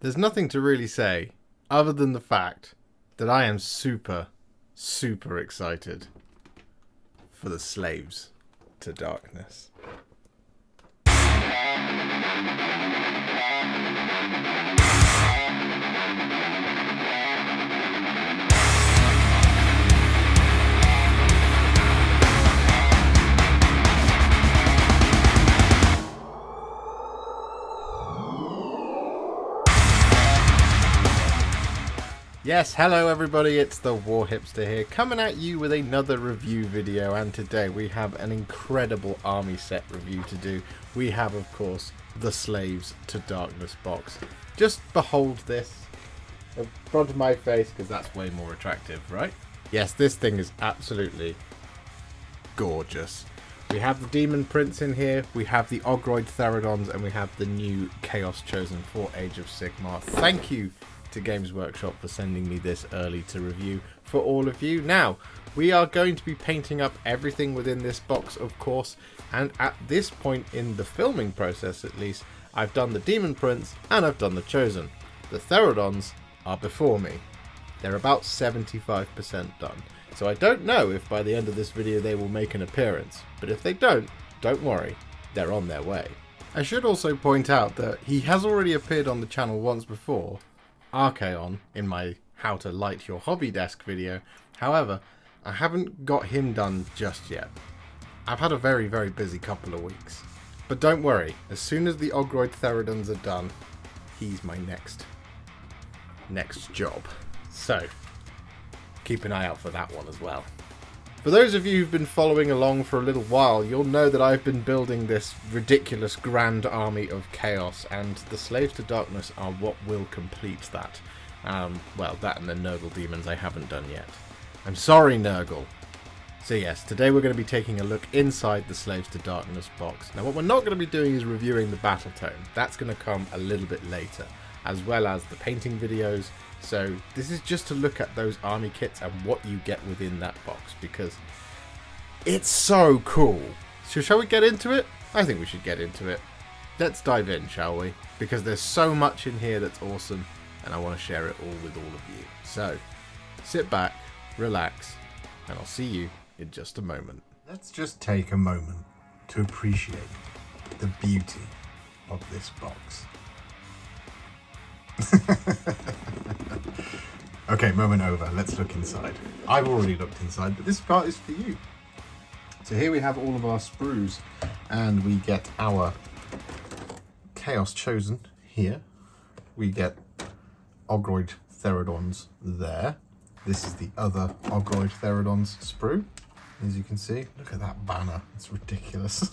There's nothing to really say other than the fact that I am super, super excited for the Slaves to Darkness. Yes, hello everybody, it's the Warhipster here, coming at you with another review video, and today we have an incredible army set review to do. We have, of course, the Slaves to Darkness box. Just behold this in front of my face, because that's way more attractive, right? Yes, this thing is absolutely gorgeous. We have the Daemon Prince in here, we have the Ogroid Theridons, and we have the new Chaos Chosen for Age of Sigmar. Thank you to Games Workshop for sending me this early to review for all of you. Now, we are going to be painting up everything within this box, of course, and at this point in the filming process at least, I've done the Daemon Prince and I've done the Chosen. The Theridons are before me. They're about 75% done. So I don't know if by the end of this video they will make an appearance, but if they don't worry, they're on their way. I should also point out that he has already appeared on the channel once before, Archaon, in my How to Light Your Hobby Desk video. However, I haven't got him done just yet. I've had a very, very busy couple of weeks. But don't worry, as soon as the Ogroid Theridons are done, he's my next job. So, keep an eye out for that one as well. For those of you who've been following along for a little while, you'll know that I've been building this ridiculous grand army of chaos, and the Slaves to Darkness are what will complete that. Well, that and the Nurgle demons I haven't done yet. I'm sorry, Nurgle. So yes, today we're going to be taking a look inside the Slaves to Darkness box. Now what we're not going to be doing is reviewing the Battletome. That's going to come a little bit later, as well as the painting videos. So this is just to look at those army kits and what you get within that box, because it's so cool. So shall we get into it? I think we should get into it. Let's dive in, shall we? Because there's so much in here that's awesome, and I want to share it all with all of you. So sit back, relax, and I'll see you in just a moment. Let's just take a moment to appreciate the beauty of this box. Okay, moment over. Let's look inside. I've already looked inside, but this part is for you. So here we have all of our sprues, and we get our Chaos Chosen here. We get Ogroid Theridons there. This is the other Ogroid Theridons sprue. As you can see, look at that banner. It's ridiculous.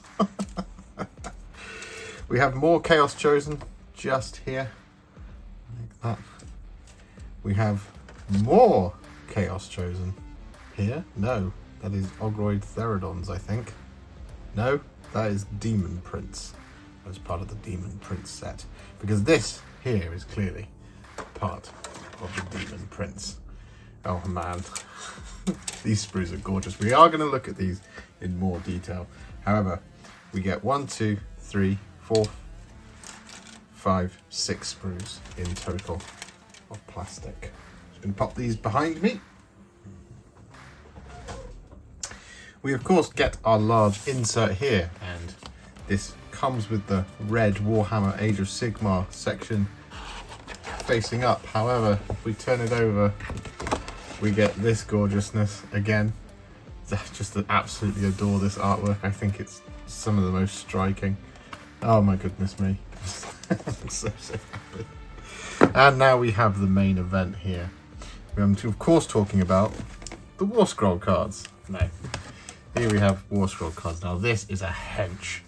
We have more Chaos Chosen just here. Like that. We have more Chaos Chosen here. No, that is Ogroid Theridons, I think. No, that is Daemon Prince. As part of the Daemon Prince set. Because this here is clearly part of the Daemon Prince. Oh man, these sprues are gorgeous. We are going to look at these in more detail. However, we get 1, 2, 3, 4, 5, 6 sprues in total of plastic. Just going to pop these behind me. We of course get our large insert here, and this comes with the red Warhammer Age of Sigmar section facing up. However, if we turn it over, we get this gorgeousns again. Just absolutely adore this artwork. I think it's some of the most striking. Oh my goodness me. I'm so happy. And now we have the main event here. I'm of course talking about the War Scroll cards. No. Here we have War Scroll cards. Now this is a hench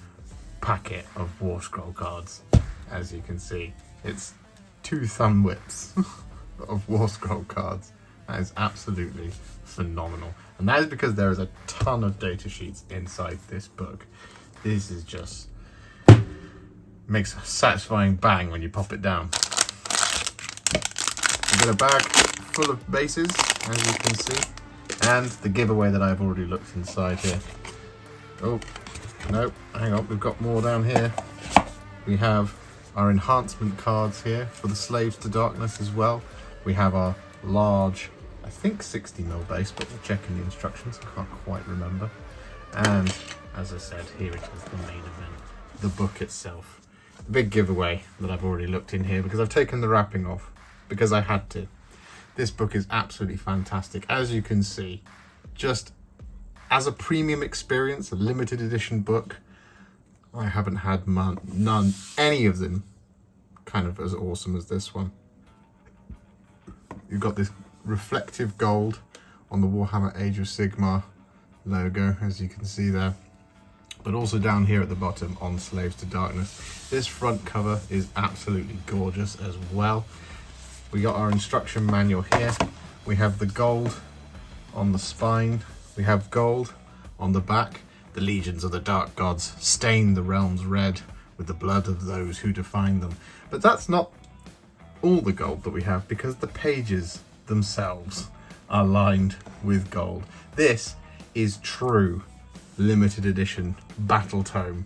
packet of War Scroll cards. As you can see, it's 2 thumb widths of War Scroll cards. That is absolutely phenomenal. And that is because there is a ton of data sheets inside this book. This is just makes a satisfying bang when you pop it down. You get a bag full of bases, as you can see, and the giveaway that I've already looked inside here. Oh, no, hang on, we've got more down here. We have our enhancement cards here for the Slaves to Darkness as well. We have our large, I think 60mm base, but we'll check in the instructions, I can't quite remember. And as I said, here it is, the main event, the book itself. The big giveaway that I've already looked in here because I've taken the wrapping off, because I had to. This book is absolutely fantastic. As you can see, just as a premium experience, a limited edition book, I haven't had any of them kind of as awesome as this one. You've got this reflective gold on the Warhammer Age of Sigmar logo, as you can see there, but also down here at the bottom on Slaves to Darkness. This front cover is absolutely gorgeous as well. We got our instruction manual here. We have the gold on the spine. We have gold on the back. The legions of the dark gods stain the realms red with the blood of those who define them. But that's not all the gold that we have, because the pages themselves are lined with gold. This is true limited edition Battletome.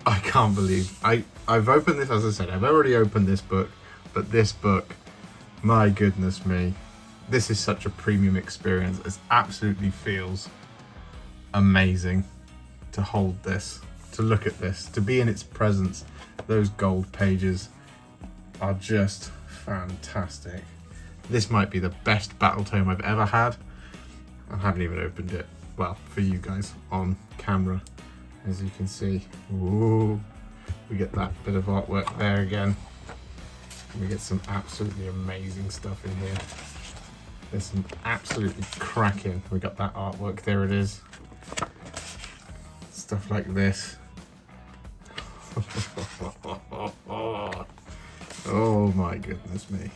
I can't believe I've opened this. As I said, I've already opened this book, but this book, my goodness me, this is such a premium experience. It absolutely feels amazing to hold this, to look at this, to be in its presence. Those gold pages are just fantastic. This might be the best Battletome I've ever had. I haven't even opened it, well, for you guys on camera. As you can see, ooh, we get that bit of artwork there again. We get some absolutely amazing stuff in here. There's some absolutely cracking. We got that artwork, there it is. Stuff like this. Oh my goodness me.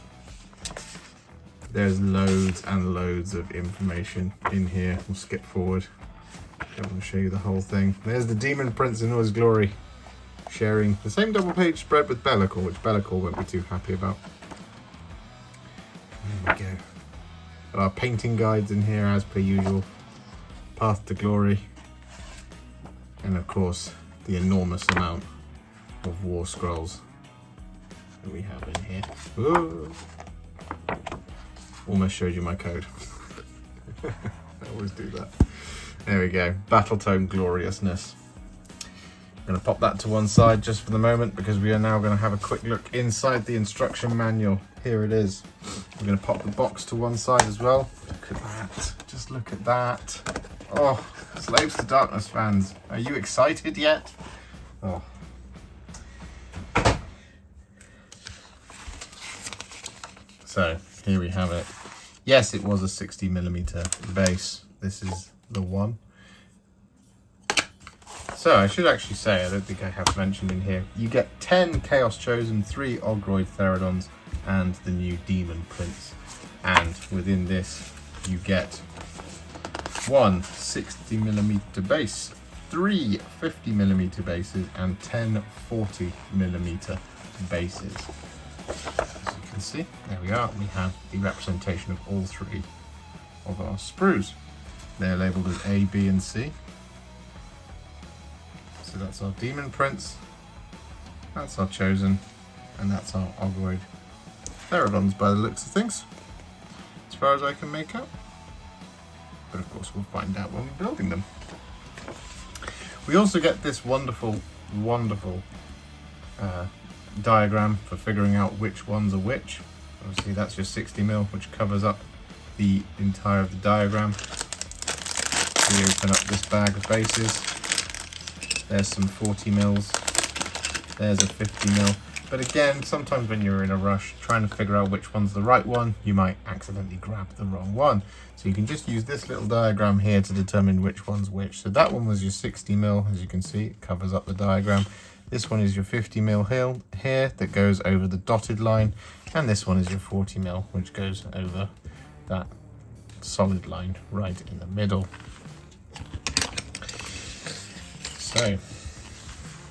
There's loads and loads of information in here. We'll skip forward. I want to show you the whole thing. There's the Daemon Prince in all his glory, sharing the same double page spread with Be'lakor, which Be'lakor won't be too happy about. There we go. Got our painting guides in here as per usual. Path to Glory. And of course, the enormous amount of war scrolls that we have in here. Ooh. Almost showed you my code. I always do that. There we go. Battletome gloriousness. I'm going to pop that to one side just for the moment, because we are now going to have a quick look inside the instruction manual. Here it is. We're going to pop the box to one side as well. Look at that. Just look at that. Oh, Slaves to Darkness fans, are you excited yet? Oh. So, here we have it. Yes, it was a 60mm base. This is the one. So, I should actually say, I don't think I have mentioned in here, you get 10 Chaos Chosen, 3 Ogroid Theridons, and the new Daemon Prince. And within this, you get 1 60mm base, 3 50mm bases, and 10 40mm bases. As you can see, there we are. We have the representation of all 3 of our sprues. They're labelled as A, B, and C. So that's our Daemon Prince, that's our Chosen, and that's our Ogroid Theridons by the looks of things, as far as I can make out. But of course we'll find out when we're building them. We also get this wonderful, wonderful diagram for figuring out which ones are which. Obviously that's your 60mm, which covers up the entire of the diagram. We open up this bag of bases. There's some 40mm, there's a 50mm. But again, sometimes when you're in a rush trying to figure out which one's the right one, you might accidentally grab the wrong one. So you can just use this little diagram here to determine which one's which. So that one was your 60mm, as you can see, it covers up the diagram. This one is your 50mm here that goes over the dotted line. And this one is your 40mm, which goes over that solid line right in the middle. So,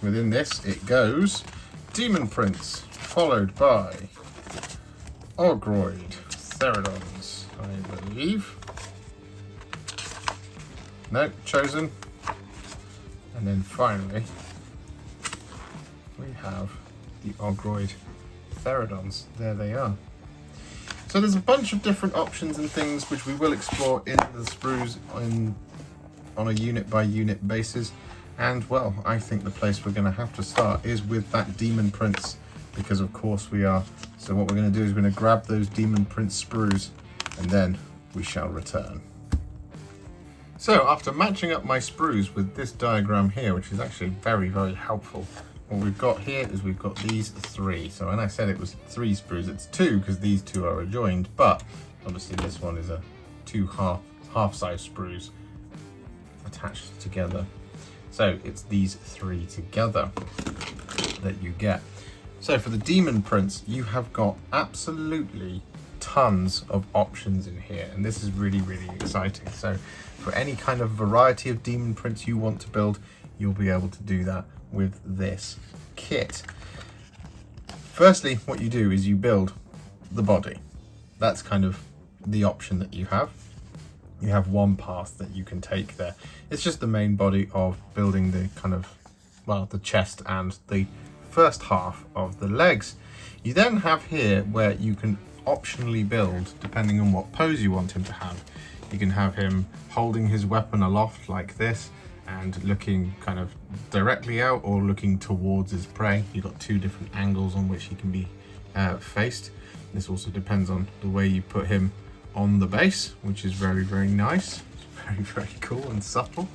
within this, it goes Daemon Prince, followed by Ogroid Theridons, I believe. No, Chosen. And then finally, we have the Ogroid Theridons. There they are. So there's a bunch of different options and things which we will explore in the sprues on a unit by unit basis. And well, I think the place we're going to have to start is with that Daemon Prince, because of course we are. So what we're going to do is we're going to grab those Daemon Prince sprues and then we shall return. So after matching up my sprues with this diagram here, which is actually very, very helpful, what we've got here is we've got these three. So when I said it was 3 sprues, it's 2 because these 2 are adjoined, but obviously this one is a 2 half-size sprues attached together. So it's these 3 together that you get. So for the Daemon Prince, you have got absolutely tons of options in here, and this is really, really exciting. So for any kind of variety of Daemon Prince you want to build, you'll be able to do that with this kit. Firstly, what you do is you build the body. That's kind of the option that you have. You have one path that you can take there. It's just the main body of building the kind of, well, the chest and the first half of the legs. You then have here where you can optionally build, depending on what pose you want him to have. You can have him holding his weapon aloft like this and looking kind of directly out or looking towards his prey. You've got 2 different angles on which he can be faced. This also depends on the way you put him on the base, which is very, very nice. It's very, very cool and subtle.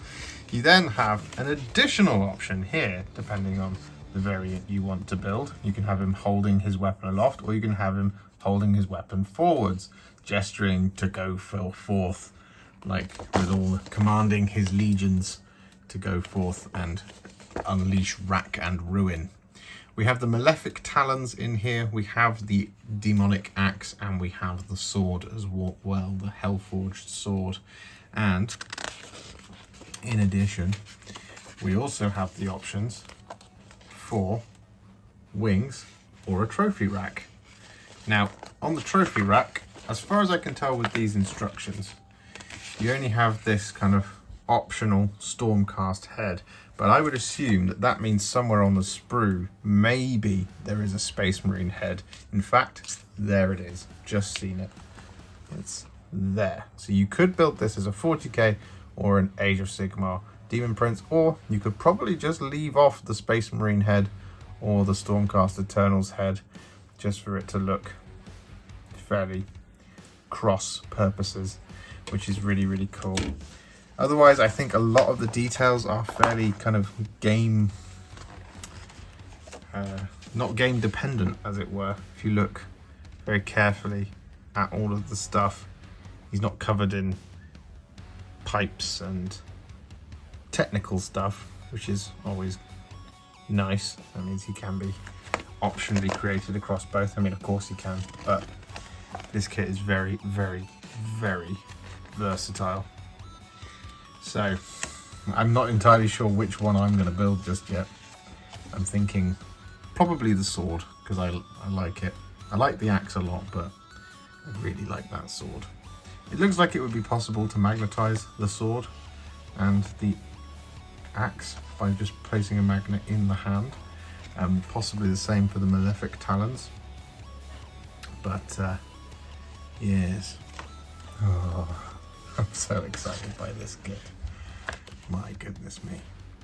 You then have an additional option here, depending on the variant you want to build. You can have him holding his weapon aloft, or you can have him holding his weapon forwards, gesturing to go forth, like with all commanding his legions to go forth and unleash rack and ruin. We have the malefic talons in here, we have the demonic axe, and we have the sword as well, the hellforged sword. And in addition, we also have the options for wings or a trophy rack. Now, on the trophy rack, as far as I can tell with these instructions, you only have this kind of optional Stormcast head, but I would assume that that means somewhere on the sprue, maybe there is a Space Marine head. In fact, there it is. Just seen it. It's there. So you could build this as a 40k or an Age of Sigmar Daemon Prince, or you could probably just leave off the Space Marine head or the Stormcast Eternals head, just for it to look fairly cross purposes, which is really, really cool. Otherwise, I think a lot of the details are fairly kind of game, not game dependent, as it were. If you look very carefully at all of the stuff, he's not covered in pipes and technical stuff, which is always nice. That means he can be optionally created across both. I mean, of course he can, but this kit is very, very, very versatile. So I'm not entirely sure which one I'm going to build just yet. I'm thinking probably the sword, because I like it. I like the axe a lot, but I really like that sword. It looks like it would be possible to magnetize the sword and the axe by just placing a magnet in the hand. Possibly the same for the malefic talons. But yes. Oh, I'm so excited by this kit. My goodness me.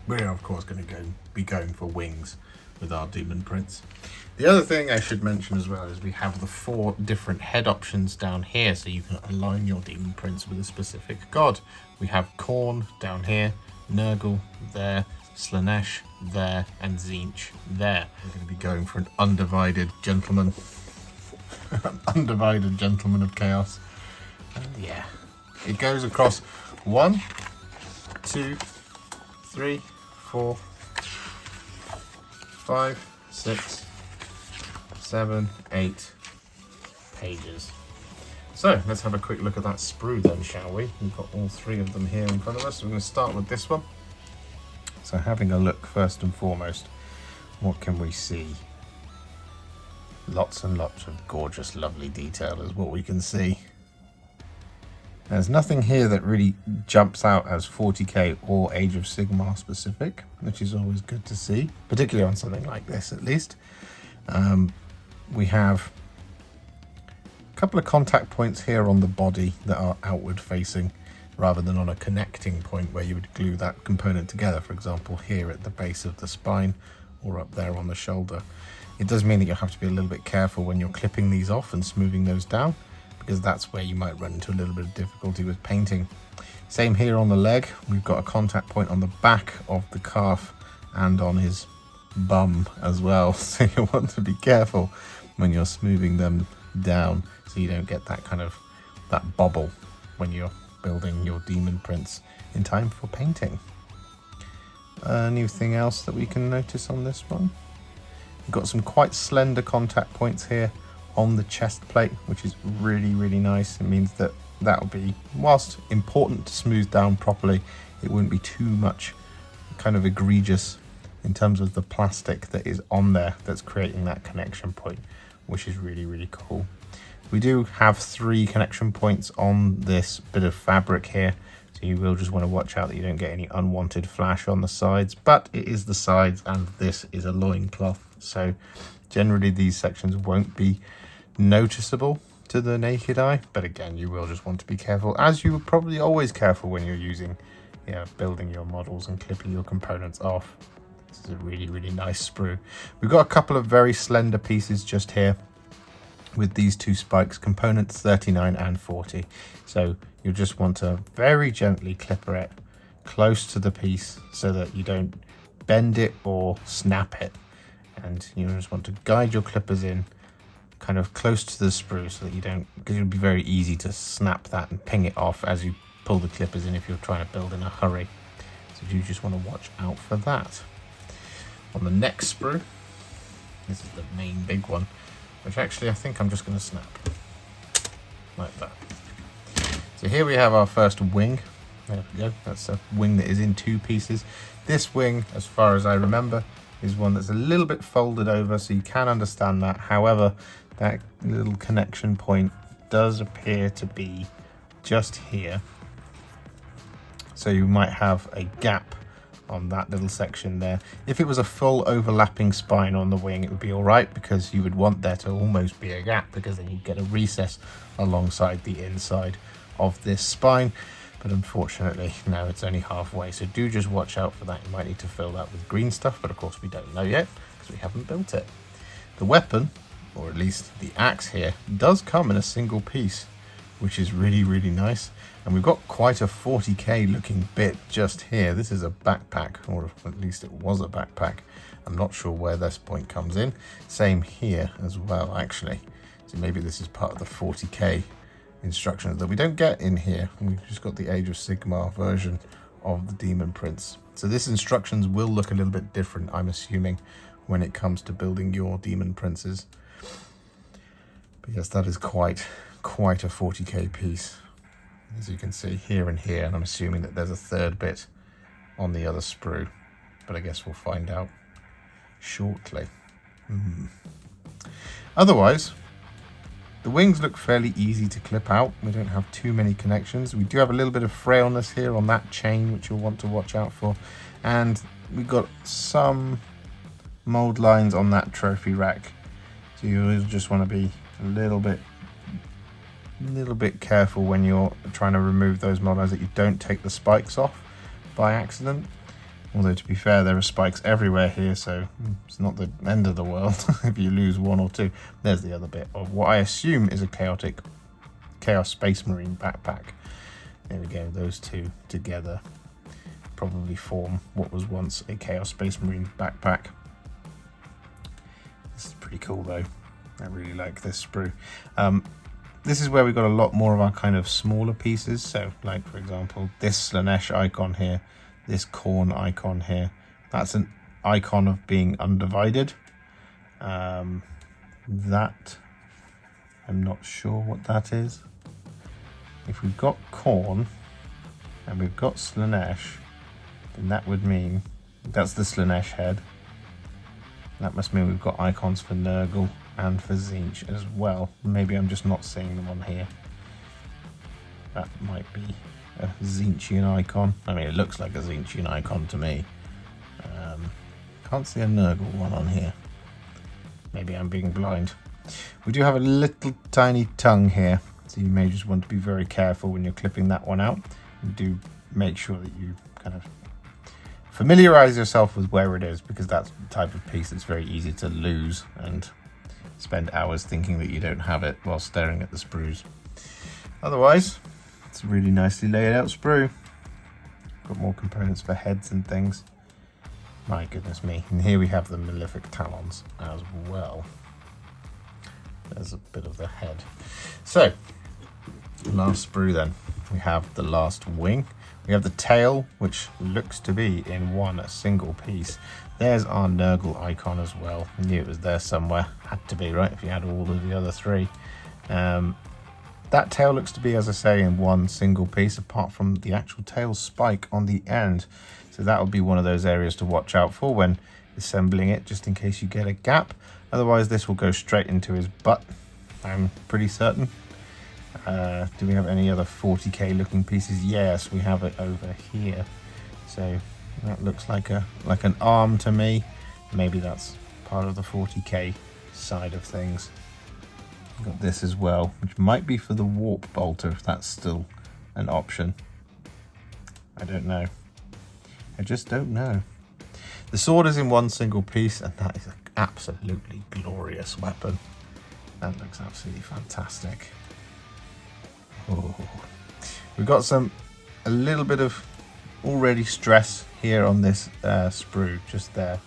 We're of course going to be going for wings with our Daemon Prince. The other thing I should mention as well is we have the 4 different head options down here, so you can align your Daemon Prince with a specific god. We have Khorne down here, Nurgle there, Slanesh there, and Tzeentch there. We're going to be going for an undivided gentleman. Undivided gentleman of chaos. And yeah, it goes across 1, 2, 3, 4, 5, 6, 7, 8 pages. So let's have a quick look at that sprue then, shall we? We've got all 3 of them here in front of us. We're going to start with this one. So having a look first and foremost, what can we see? Lots and lots of gorgeous, lovely detail is what we can see. There's nothing here that really jumps out as 40k or Age of Sigmar specific, which is always good to see, particularly on something like this at least. We have a couple of contact points here on the body that are outward facing rather than on a connecting point where you would glue that component together, for example here at the base of the spine or up there on the shoulder. It does mean that you'll have to be a little bit careful when you're clipping these off and smoothing those down, because that's where you might run into a little bit of difficulty with painting. Same here on the leg. We've got a contact point on the back of the calf and on his bum as well, so you want to be careful when you're smoothing them down so you don't get that kind of bobble when you're building your Daemon Prince in time for painting. Anything else that we can notice on this one? We've got some quite slender contact points here on the chest plate, which is really, really nice. It means that will be, whilst important to smooth down properly, it wouldn't be too much kind of egregious in terms of the plastic that is on there that's creating that connection point, which is really, really cool. We do have 3 connection points on this bit of fabric here, so you will just want to watch out that you don't get any unwanted flash on the sides, but it is the sides and this is a loincloth, so generally these sections won't be noticeable to the naked eye, but again, you will just want to be careful, as you are probably always careful when you're using, building your models and clipping your components off. This is a really, really nice sprue. We've got a couple of very slender pieces just here with these 2 spikes, components 39 and 40. So you just want to very gently clipper it close to the piece so that you don't bend it or snap it. And you just want to guide your clippers in kind of close to the sprue so that you don't, because it would be very easy to snap that and ping it off as you pull the clippers in if you're trying to build in a hurry. So you just want to watch out for that. On the next sprue, this is the main big one, which actually I think I'm just going to snap like that. So here we have our first wing. There we go. That's a wing that is in 2 pieces. This wing, as far as I remember, is one that's a little bit folded over, so you can understand that. However, that little connection point does appear to be just here. So you might have a gap on that little section there. If it was a full overlapping spine on the wing, it would be all right, because you would want there to almost be a gap, because then you get a recess alongside the inside of this spine. But unfortunately, no, it's only halfway, so do just watch out for that. You might need to fill that with green stuff, but of course we don't know yet because we haven't built it. The weapon, or at least the axe here, does come in a single piece, which is really, really nice. And we've got quite a 40k looking bit just here. This is a backpack, or at least it was a backpack. I'm not sure where this point comes in. Same here as well, actually. So maybe this is part of the 40k instructions that we don't get in here. We've just got the Age of Sigmar version of the Daemon Prince. So this instructions will look a little bit different, I'm assuming, when it comes to building your Daemon Princes. But yes, that is quite a 40k piece, as you can see here and here, and I'm assuming that there's a third bit on the other sprue, but I guess we'll find out shortly. Otherwise, the wings look fairly easy to clip out. We don't have too many connections. We do have a little bit of frailness here on that chain, which you'll want to watch out for, and we've got some mold lines on that trophy rack, so you just want to be a little bit careful when you're trying to remove those mold lines, that you don't take the spikes off by accident. Although, to be fair, there are spikes everywhere here, so it's not the end of the world if you lose 1 or 2. There's the other bit of what I assume is a Chaos Space Marine backpack. There we go, those 2 together probably form what was once a Chaos Space Marine backpack. This is pretty cool though. I really like this sprue. This is where we've got a lot more of our kind of smaller pieces. So, like, for example, this Slanesh icon here, this corn icon here, that's an icon of being undivided. That, I'm not sure what that is. If we've got corn and we've got Slanesh, then that would mean that's the Slanesh head. That must mean we've got icons for Nurgle and for Tzeentch as well. Maybe I'm just not seeing them on here. That might be a Tzeentchian icon. I mean, it looks like a Tzeentchian icon to me. Can't see a Nurgle one on here. Maybe I'm being blind. We do have a little tiny tongue here, so you may just want to be very careful when you're clipping that one out. And do make sure that you kind of familiarize yourself with where it is, because that's the type of piece that's very easy to lose and spend hours thinking that you don't have it while staring at the sprues. Otherwise, it's a really nicely laid out sprue. Got more components for heads and things. My goodness me. And here we have the Malefic Talons as well. There's a bit of the head. So, last sprue then. We have the last wing. We have the tail, which looks to be in one single piece. There's our Nurgle icon as well. I knew it was there somewhere. Had to be, right, if you had all of the other three. That tail looks to be, as I say, in one single piece, apart from the actual tail spike on the end. So that will be one of those areas to watch out for when assembling it, just in case you get a gap. Otherwise, this will go straight into his butt, I'm pretty certain. Do we have any other 40k looking pieces? Yes, we have it over here. So that looks like an arm to me. Maybe that's part of the 40k side of things. Got this as well, which might be for the warp bolter, if that's still an option. I don't know. I just don't know. The sword is in one single piece, and that is an absolutely glorious weapon. That looks absolutely fantastic. Oh. We've got a little bit of already stress here on this sprue, just there.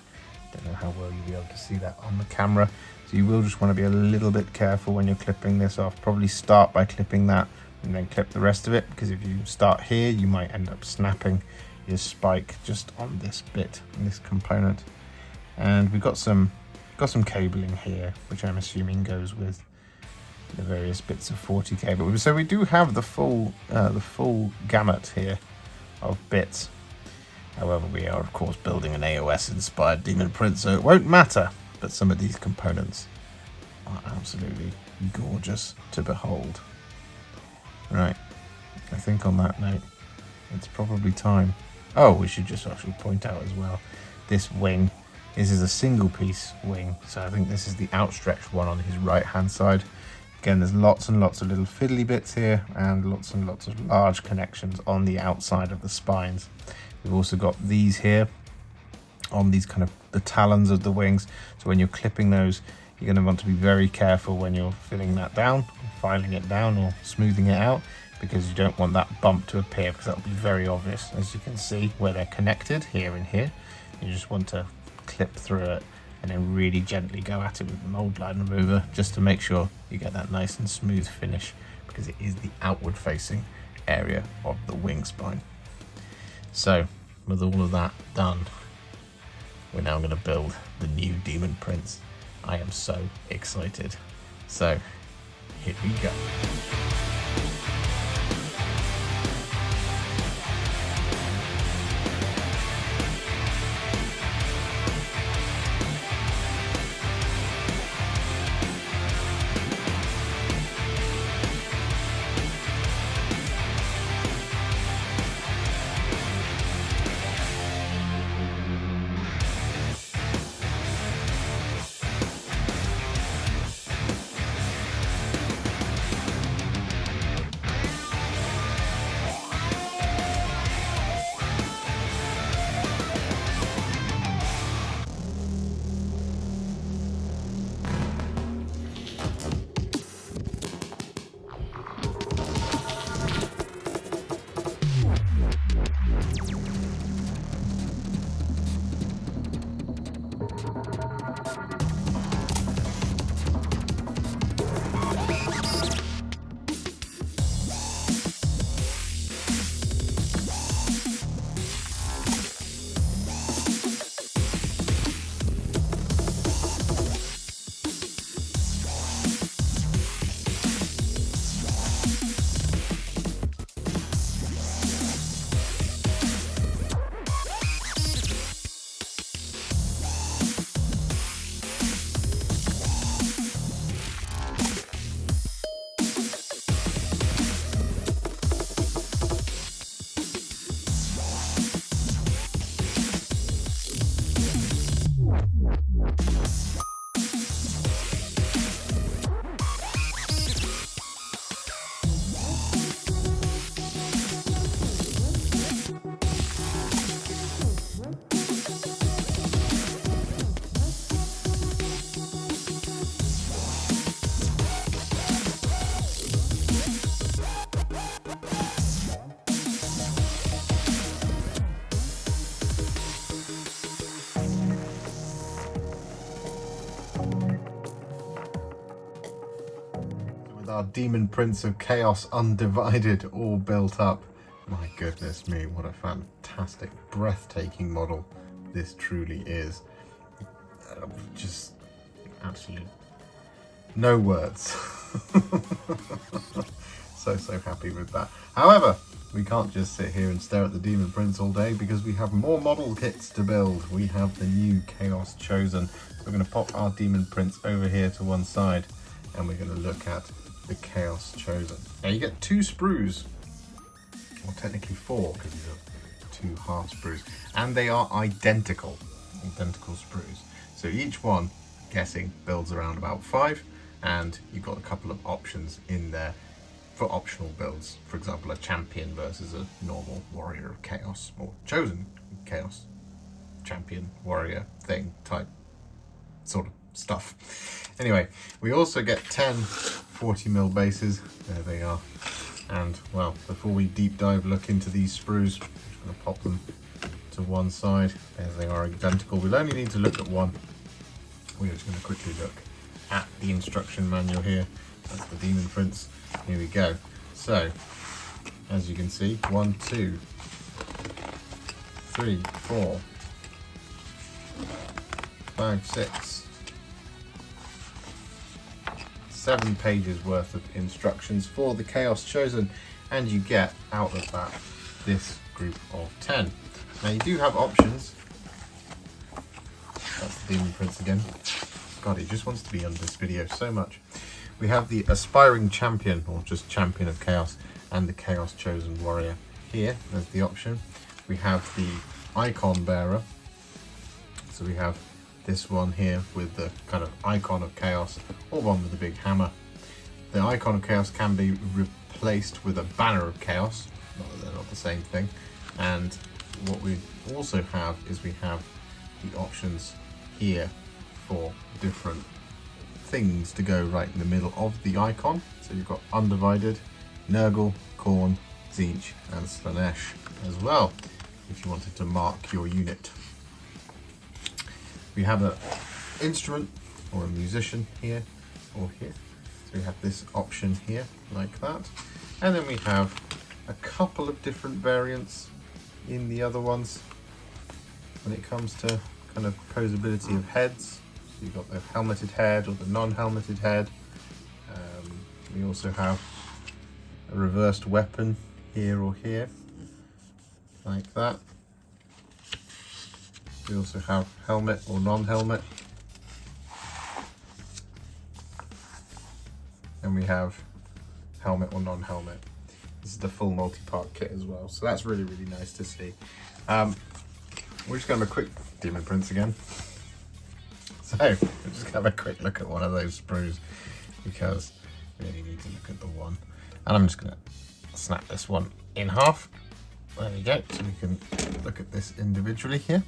Don't know how well you'll be able to see that on the camera. So you will just want to be a little bit careful when you're clipping this off. Probably start by clipping that and then clip the rest of it, because if you start here, you might end up snapping your spike just on this bit, in this component. And we've got some cabling here, which I'm assuming goes with the various bits of 40 cable. So we do have the full gamut here of bits. However, we are of course building an AOS inspired Daemon Prince, so it won't matter. But some of these components are absolutely gorgeous to behold. Right, I think on that note, it's probably time. Oh, we should just actually point out as well, this wing, this is a single piece wing, so I think this is the outstretched one on his right hand side. Again, there's lots and lots of little fiddly bits here, and lots of large connections on the outside of the spines. We've also got these here on these kind of the talons of the wings, so when you're clipping those, you're going to want to be very careful when you're filling that down, filing it down or smoothing it out, because you don't want that bump to appear, because that will be very obvious, as you can see where they're connected here and here. You just want to clip through it and then really gently go at it with the mold line remover, just to make sure you get that nice and smooth finish, because it is the outward facing area of the wing spine. So with all of that done, we're now going to build the new Daemon Prince. I am so excited. So here we go. with our Daemon Prince of Chaos Undivided all built up. My goodness me, what a fantastic, breathtaking model this truly is. Just absolutely no words. So happy with that. However, we can't just sit here and stare at the Daemon Prince all day, because we have more model kits to build. We have the new Chaos Chosen. So we're going to pop our Daemon Prince over here to one side, and we're going to look at the Chaos Chosen. Now you get 2 sprues, or technically 4, because these are 2 half sprues, and they are identical sprues. So each one, guessing, builds around about 5, and you've got a couple of options in there for optional builds. For example, a champion versus a normal warrior of chaos, or chosen chaos champion warrior thing type sort of stuff. Anyway, we also get 10 40mm bases. There they are. And well, before we deep dive look into these sprues, I'm just going to pop them to one side as they are identical. We'll only need to look at one. We're just going to quickly look at the instruction manual here. That's the Daemon Prince. Here we go. So, as you can see, 1, 2, 3, 4, 5, 6, 7 pages worth of instructions for the Chaos Chosen, and you get out of that this group of 10. Now you do have options. That's the Daemon Prince again. God, he just wants to be on this video so much. We have the Aspiring Champion, or just Champion of Chaos, and the Chaos Chosen Warrior. Here, there's the option. We have the Icon Bearer. So we have this one here with the kind of Icon of Chaos, or one with the big hammer. The Icon of Chaos can be replaced with a Banner of Chaos. Not that they're not the same thing. And what we also have is we have the options here for different things to go right in the middle of the icon. So you've got Undivided, Nurgle, Khorne, Tzeentch and Slaanesh as well, if you wanted to mark your unit. We have an instrument or a musician here or here. So we have this option here like that. And then we have a couple of different variants in the other ones when it comes to kind of posability of heads. So you've got the helmeted head or the non-helmeted head. We also have a reversed weapon here or here, like that. We also have helmet or non-helmet. And we have helmet or non-helmet. This is the full multi-part kit as well, so that's really, really nice to see. We're just going to have a quick Daemon Prince again. So we're just going to have a quick look at one of those sprues, because we only need to look at the one. And I'm just going to snap this one in half. There we go, so we can look at this individually here.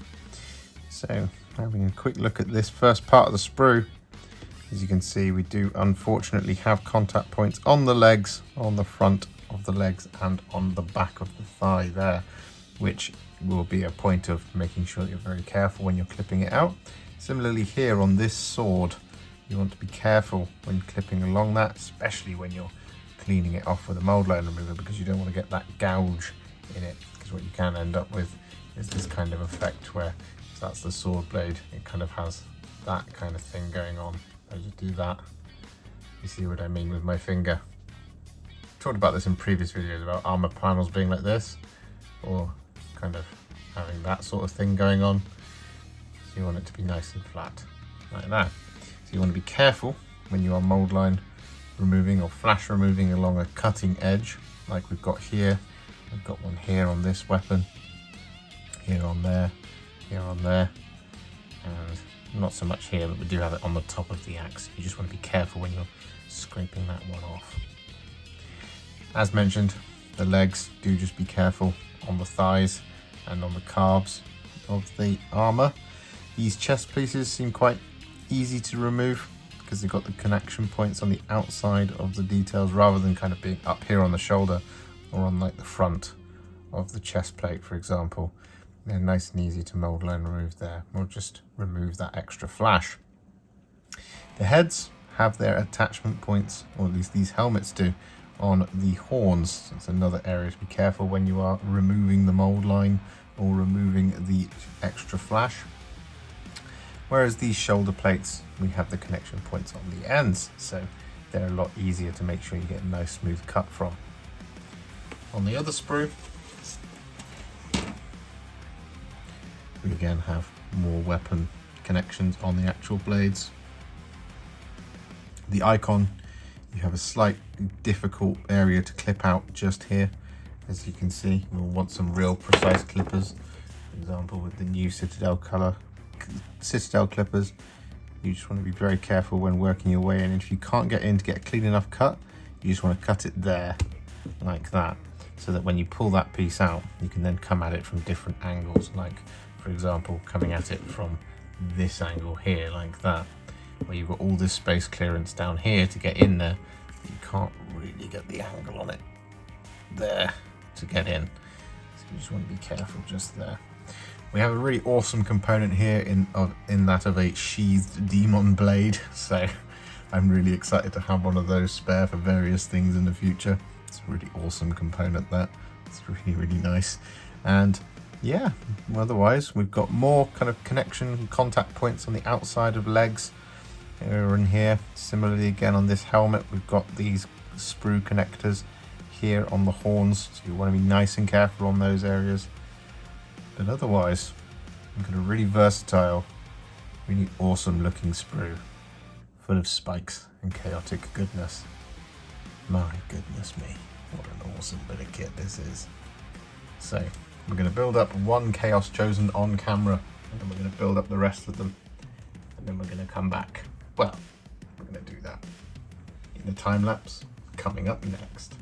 So having a quick look at this first part of the sprue, as you can see, we do unfortunately have contact points on the legs, on the front of the legs and on the back of the thigh there, which will be a point of making sure that you're very careful when you're clipping it out. Similarly here on this sword, you want to be careful when clipping along that, especially when you're cleaning it off with a mold line remover, because you don't want to get that gouge in it, because what you can end up with is this kind of effect where, so that's the sword blade, it kind of has that kind of thing going on. As you do that, you see what I mean with my finger. Talked about this in previous videos about armor panels being like this, or kind of having that sort of thing going on. So you want it to be nice and flat, like that. So you want to be careful when you are mold line removing or flash removing along a cutting edge, like we've got here. We've got one here on this weapon, here on there, here on there, and not so much here, but we do have it on the top of the axe. You just want to be careful when you're scraping that one off. As mentioned, the legs, do just be careful on the thighs and on the calves of the armor. These chest pieces seem quite easy to remove because they've got the connection points on the outside of the details, rather than kind of being up here on the shoulder or on like the front of the chest plate, for example. They're nice and easy to mold line remove there. We'll just remove that extra flash. The heads have their attachment points, or at least these helmets do, on the horns. So it's another area to be careful when you are removing the mold line or removing the extra flash. Whereas these shoulder plates, we have the connection points on the ends, so they're a lot easier to make sure you get a nice smooth cut from. On the other sprue, we again have more weapon connections on the actual blades. The icon, you have a slight difficult area to clip out just here. As you can see, you'll want some real precise clippers. For example, with the new Citadel clippers, you just want to be very careful when working your way in. If you can't get in to get a clean enough cut, you just want to cut it there, like that, so that when you pull that piece out, you can then come at it from different angles, like, for example, coming at it from this angle here, like that, where you've got all this space clearance down here to get in there. You can't really get the angle on it there to get in, so you just want to be careful just there. We have a really awesome component here in that of a sheathed demon blade, so I'm really excited to have one of those spare for various things in the future. It's a really awesome component, that. It's really nice. And yeah, otherwise we've got more kind of connection contact points on the outside of legs here and here. Similarly, again on this helmet, we've got these sprue connectors here on the horns, so you want to be nice and careful on those areas. But otherwise, we've got a really versatile, really awesome looking sprue, full of spikes and chaotic goodness. My goodness me, what an awesome bit of kit this is. So we're going to build up one Chaos Chosen on camera, and then we're going to build up the rest of them, and then we're going to come back. Well, we're going to do that in a time lapse coming up next.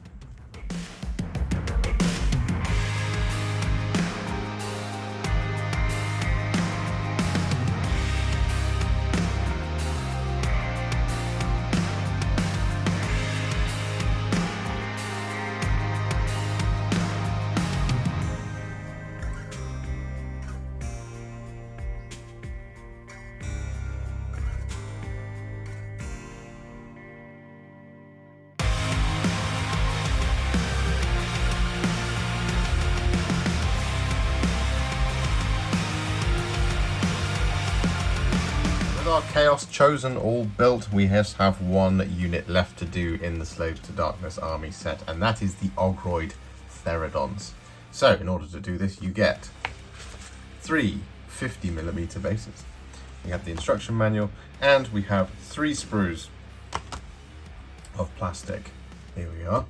Our Chaos Chosen all built, we just have one unit left to do in the Slaves to Darkness army set, and that is the Ogroid Theridons. So in order to do this, you get 3 50mm bases. We have the instruction manual, and we have 3 sprues of plastic. Here we are,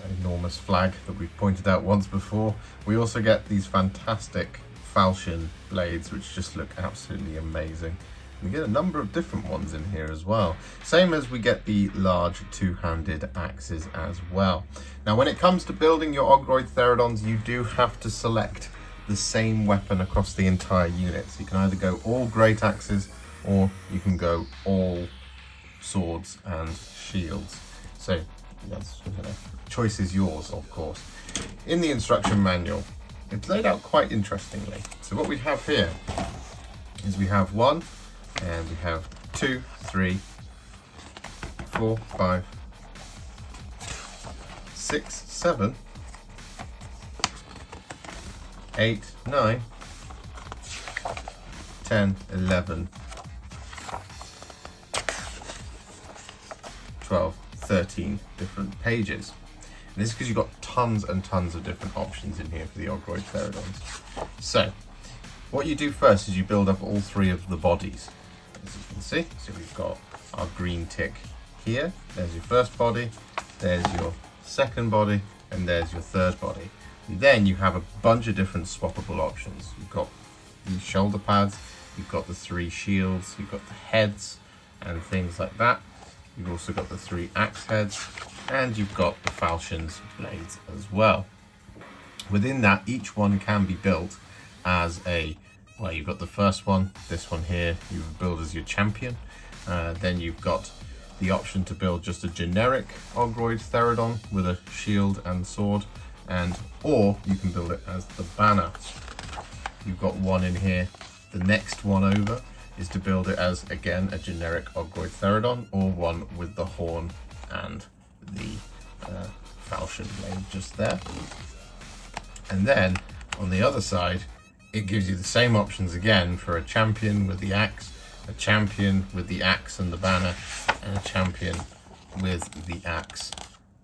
an enormous flag that we've pointed out once before. We also get these fantastic falchion blades, which just look absolutely amazing. We get a number of different ones in here as well. Same as we get the large two-handed axes as well. Now when it comes to building your Ogroid Theridons, you do have to select the same weapon across the entire unit. So you can either go all great axes, or you can go all swords and shields. So that's, choice is yours, of course. In the instruction manual, it's laid out quite interestingly. So what we have here is we have 1, and we have 2, 3, 4, 5, 6, 7, 8, 9, 10, 11, 12, 13 different pages. And this is because you've got tons and tons of different options in here for the Ogroid Theridons. So what you do first is you build up all 3 of the bodies. As you can see, so we've got our green tick here, there's your first body, there's your second body, and there's your third body. And then you have a bunch of different swappable options. You've got the shoulder pads, you've got the 3 shields, you've got the heads and things like that. You've also got the 3 axe heads, and you've got the falchions blades as well. Within that, each one can be built as a, well, you've got the first one, this one here, you build as your champion. Then you've got the option to build just a generic Ogroid Theridon with a shield and sword, or you can build it as the banner. You've got one in here, the next one over is to build it as, again, a generic Ogroid Theridon, or one with the horn and the falchion blade just there. And then on the other side, it gives you the same options again for a champion with the axe, a champion with the axe and the banner, and a champion with the axe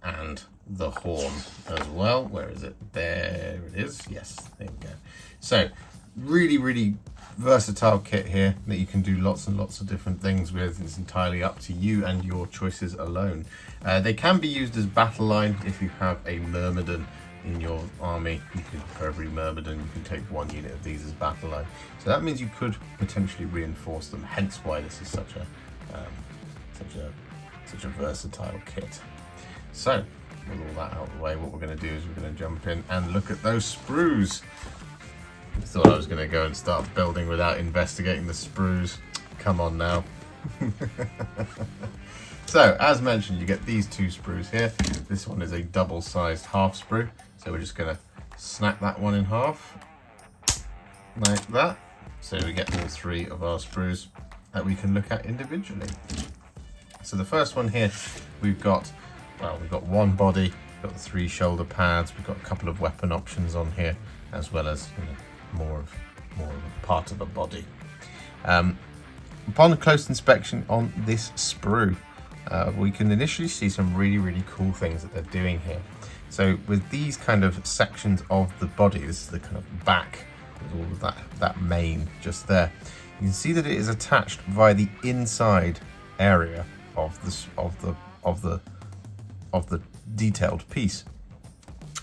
and the horn as well. Where is it? There it is. Yes, there we go. So really versatile kit here that you can do lots and lots of different things with. It's entirely up to you and your choices alone. They can be used as battle line if you have a myrmidon in your army. You can, for every myrmidon, you can take one unit of these as battle line. So that means you could potentially reinforce them. Hence why this is such a versatile kit. So with all that out of the way, what we're going to do is we're going to jump in and look at those sprues. I thought I was going to go and start building without investigating the sprues. Come on now. So, as mentioned, you get these two sprues here. This one is a double-sized half sprue. So we're just going to snap that one in half, like that. So we get all three of our sprues that we can look at individually. So the first one here, we've got one body, we've got the 3 shoulder pads, we've got a couple of weapon options on here, as well as more of a part of a body. Upon close inspection on this sprue, we can initially see some really cool things that they're doing here. So with these kind of sections of the body, this is the kind of back, with all of that mane just there. You can see that it is attached via the inside area of the detailed piece,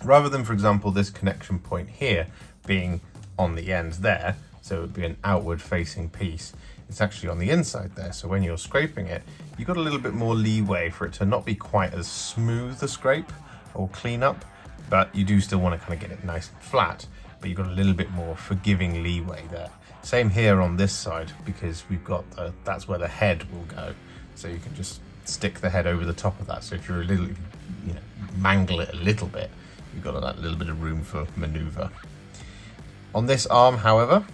rather than, for example, this connection point here being on the end there. So it would be an outward facing piece. It's actually on the inside there. So when you're scraping it, you've got a little bit more leeway for it to not be quite as smooth a scrape or clean up, but you do still want to kind of get it nice and flat, but you've got a little bit more forgiving leeway there. Same here on this side, because we've got that's where the head will go. So you can just stick the head over the top of that. So if you're mangle it a little bit, you've got that little bit of room for maneuver. On this arm, however,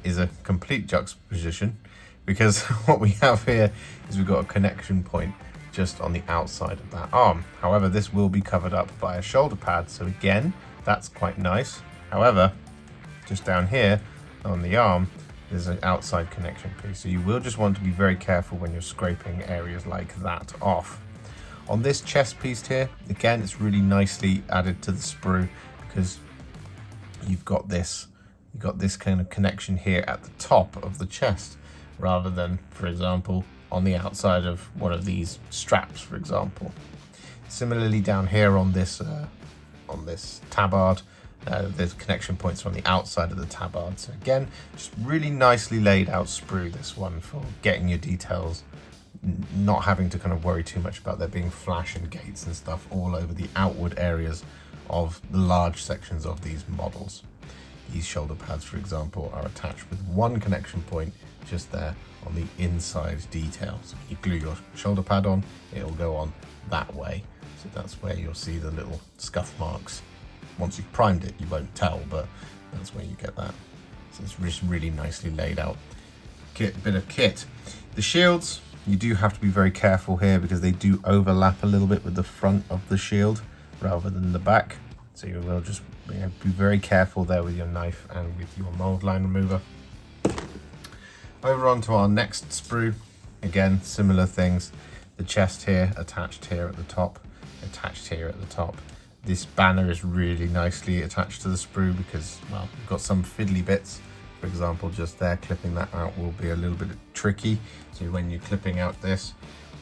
is a complete juxtaposition, because what we have here is we've got a connection point just on the outside of that arm. However, this will be covered up by a shoulder pad, so again, that's quite nice. However, just down here on the arm, there's an outside connection piece, so you will just want to be very careful when you're scraping areas like that off. On this chest piece here, again, it's really nicely added to the sprue, because you've got this kind of connection here at the top of the chest, rather than, for example, on the outside of one of these straps, for example. Similarly, down here on this tabard, there's connection points on the outside of the tabard. So again, just really nicely laid out sprue, this one, for getting your details, not having to kind of worry too much about there being flash and gates and stuff all over the outward areas of the large sections of these models. These shoulder pads, for example, are attached with one connection point just there on the inside detail. So if you glue your shoulder pad on, it'll go on that way. So that's where you'll see the little scuff marks. Once you've primed it, you won't tell, but that's where you get that. So it's just really nicely laid out bit of kit. The shields, you do have to be very careful here, because they do overlap a little bit with the front of the shield rather than the back. So you will just be very careful there with your knife and with your mold line remover. Over onto our next sprue. Again, similar things. The chest here, attached here at the top, attached here at the top. This banner is really nicely attached to the sprue, because, well, we've got some fiddly bits. For example, just there, clipping that out will be a little bit tricky. So when you're clipping out this,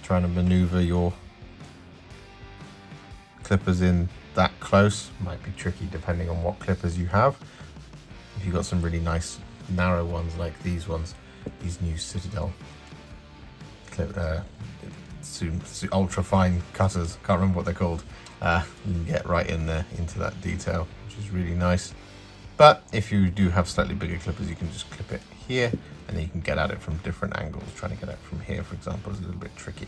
trying to maneuver your clippers in that close might be tricky, depending on what clippers you have. If you've got some really nice narrow ones like these ones, these new Citadel ultra fine cutters, can't remember what they're called, you can get right in there into that detail, which is really nice. But if you do have slightly bigger clippers, you can just clip it here, and then you can get at it from different angles. Trying to get it from here, for example, is a little bit tricky.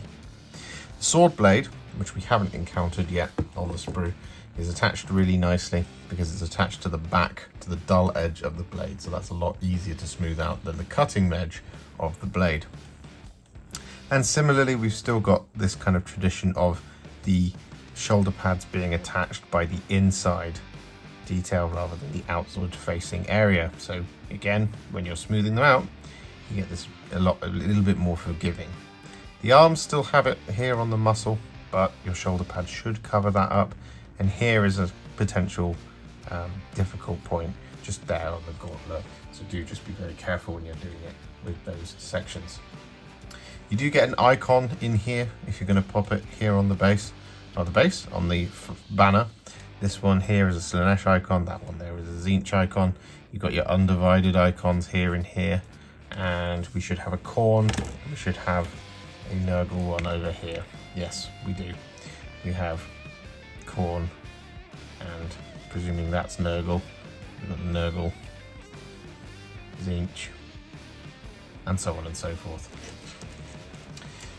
The sword blade, which we haven't encountered yet on the sprue, is attached really nicely, because it's attached to the back, to the dull edge of the blade, so that's a lot easier to smooth out than the cutting edge of the blade. And similarly, we've still got this kind of tradition of the shoulder pads being attached by the inside detail rather than the outward facing area. So again, when you're smoothing them out, you get this a little bit more forgiving. The arms still have it here on the muscle, but your shoulder pad should cover that up. And here is a potential difficult point just there on the gauntlet. So do just be very careful when you're doing it with those sections. You do get an icon in here if you're going to pop it here on the base, or the base on the banner. This one here is a Slanesh icon, that one there is a Tzeentch icon. You've got your undivided icons here and here, and we should have a Khorne, we should have a Nurgle one over here. Yes, we do. We have Khorne, and presuming that's Nurgle, we've got Nurgle, Tzeentch, and so on and so forth.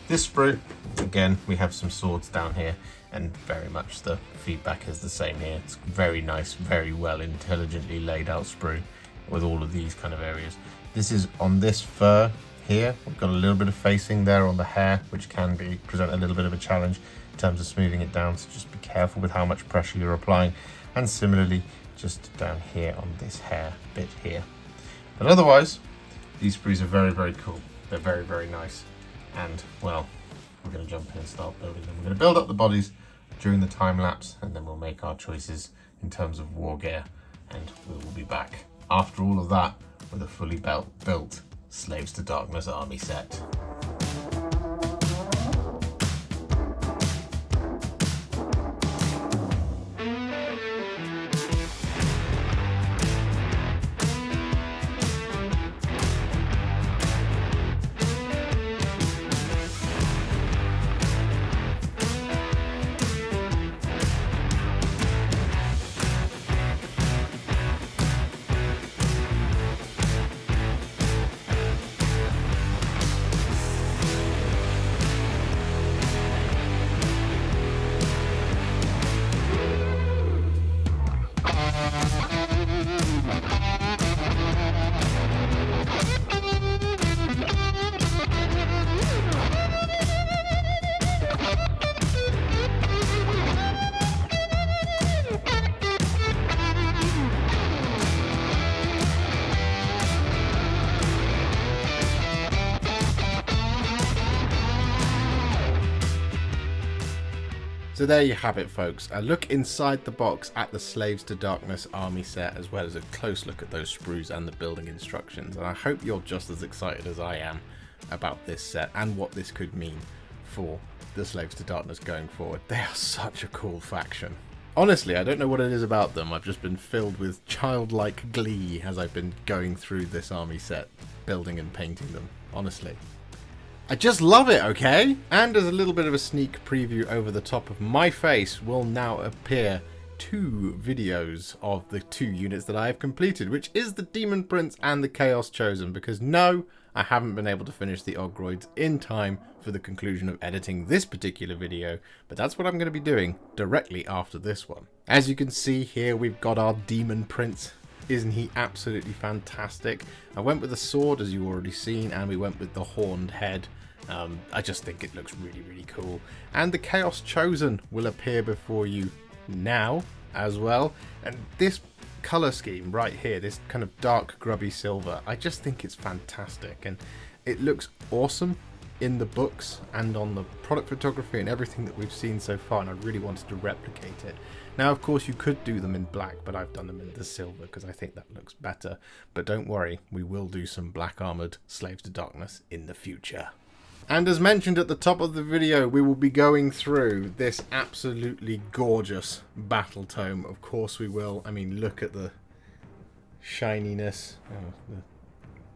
This sprue, again, we have some swords down here, and very much the feedback is the same here. It's very nice, very well intelligently laid out sprue with all of these kind of areas. This is on this fur here. We've got a little bit of facing there on the hair, which can present a little bit of a challenge in terms of smoothing it down. So just be careful with how much pressure you're applying. And similarly, just down here on this hair bit here. But otherwise, these sprues are very, very cool. They're very, very nice. And, well, we're going to jump in and start building them. We're going to build up the bodies during the time lapse, and then we'll make our choices in terms of war gear, and we will be back after all of that with a fully built Slaves to Darkness army set. So there you have it, folks. A look inside the box at the Slaves to Darkness army set, as well as a close look at those sprues and the building instructions. And I hope you're just as excited as I am about this set and what this could mean for the Slaves to Darkness going forward. They are such a cool faction. Honestly, I don't know what it is about them. I've just been filled with childlike glee as I've been going through this army set, building and painting them. Honestly. I just love it, okay? And as a little bit of a sneak preview, over the top of my face will now appear 2 videos of the 2 units that I have completed, which is the Daemon Prince and the Chaos Chosen, because no, I haven't been able to finish the Ogroids in time for the conclusion of editing this particular video, but that's what I'm going to be doing directly after this one. As you can see here, we've got our Daemon Prince. Isn't he absolutely fantastic? I went with the sword, as you've already seen, and we went with the horned head. I just think it looks really, really cool. And the Chaos Chosen will appear before you now as well. And this colour scheme right here, this kind of dark grubby silver, I just think it's fantastic. And it looks awesome in the books and on the product photography and everything that we've seen so far. And I really wanted to replicate it. Now, of course, you could do them in black, but I've done them in the silver because I think that looks better. But don't worry, we will do some black armoured Slaves to Darkness in the future. And as mentioned at the top of the video, we will be going through this absolutely gorgeous Battletome. Of course we will. I mean, look at the shininess.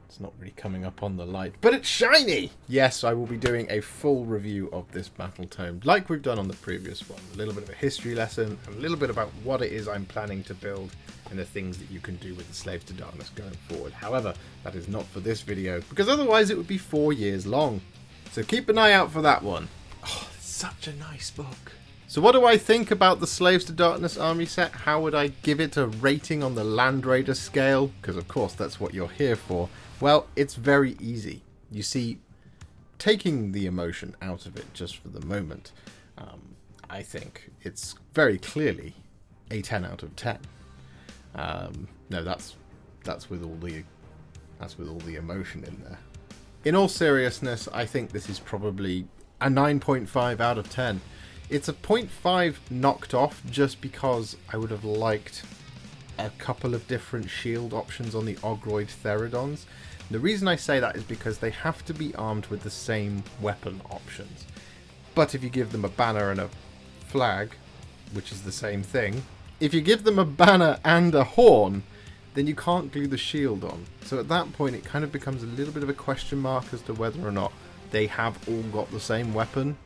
It's not really coming up on the light, but it's shiny! Yes, I will be doing a full review of this Battletome, like we've done on the previous one. A little bit of a history lesson, a little bit about what it is I'm planning to build, and the things that you can do with the Slaves to Darkness going forward. However, that is not for this video, because otherwise it would be 4 years long. So keep an eye out for that one. Oh, it's such a nice book. So what do I think about the Slaves to Darkness army set? How would I give it a rating on the Land Raider scale? Because of course that's what you're here for. Well, it's very easy. You see, taking the emotion out of it just for the moment, I think it's very clearly a 10 out of 10. No, that's with all the emotion in there. In all seriousness, I think this is probably a 9.5 out of 10. It's a 0.5 knocked off just because I would have liked a couple of different shield options on the Ogroid Theridons. The reason I say that is because they have to be armed with the same weapon options. But if you give them a banner and a flag, which is the same thing, if you give them a banner and a horn, then you can't glue the shield on. So at that point it kind of becomes a little bit of a question mark as to whether or not they have all got the same weapon.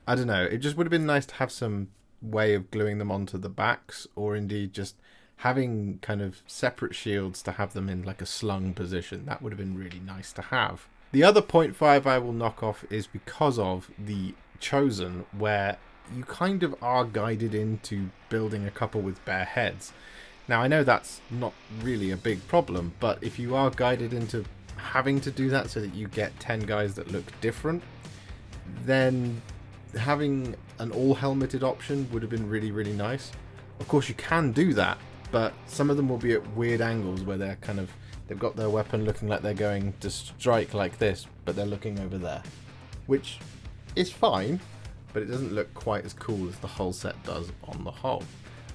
I don't know, it just would have been nice to have some way of gluing them onto the backs, or indeed just having kind of separate shields to have them in like a slung position. That would have been really nice to have. The other 0.5 I will knock off is because of the Chosen, where you kind of are guided into building a couple with bare heads. Now, I know that's not really a big problem, but if you are guided into having to do that so that you get 10 guys that look different, then having an all-helmeted option would have been really, really nice. Of course, you can do that, but some of them will be at weird angles where they've got their weapon looking like they're going to strike like this, but they're looking over there, which is fine, but it doesn't look quite as cool as the whole set does on the whole.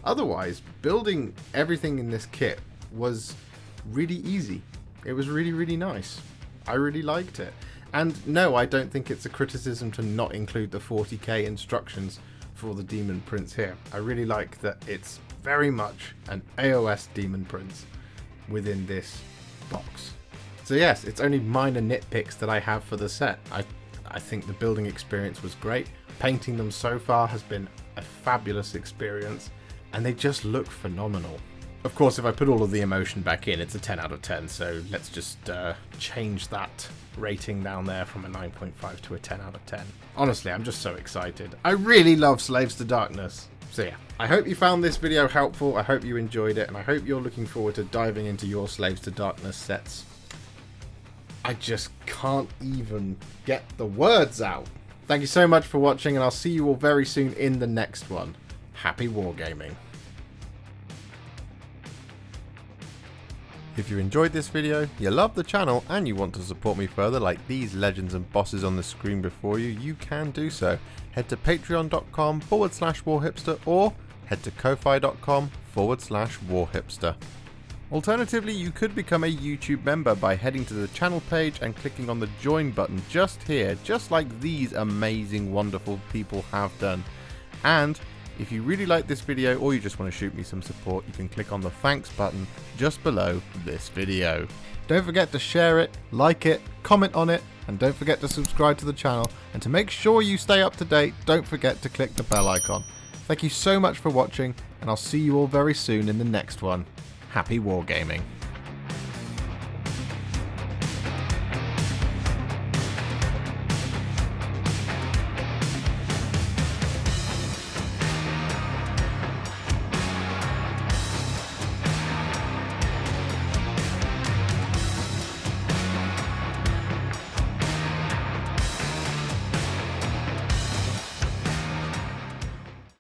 Otherwise, building everything in this kit was really easy. It was really, really nice. I really liked it. And no, I don't think it's a criticism to not include the 40k instructions for the Daemon Prince here. I really like that it's very much an AOS Daemon Prince within this box. So yes, it's only minor nitpicks that I have for the set. I think the building experience was great. Painting them so far has been a fabulous experience, and they just look phenomenal. Of course, if I put all of the emotion back in, it's a 10 out of 10, so let's just change that rating down there from a 9.5 to a 10 out of 10. Honestly, I'm just so excited. I really love Slaves to Darkness. So yeah, I hope you found this video helpful, I hope you enjoyed it, and I hope you're looking forward to diving into your Slaves to Darkness sets. I just can't even get the words out. Thank you so much for watching, and I'll see you all very soon in the next one. Happy wargaming. If you enjoyed this video, you love the channel, and you want to support me further like these legends and bosses on the screen before you, you can do so. Head to patreon.com/warhipster or head to ko-fi.com/warhipster. Alternatively, you could become a YouTube member by heading to the channel page and clicking on the join button just here, just like these amazing, wonderful people have done. And if you really like this video or you just want to shoot me some support, you can click on the thanks button just below this video. Don't forget to share it, like it, comment on it, and don't forget to subscribe to the channel. And to make sure you stay up to date, don't forget to click the bell icon. Thank you so much for watching, and I'll see you all very soon in the next one. Happy wargaming.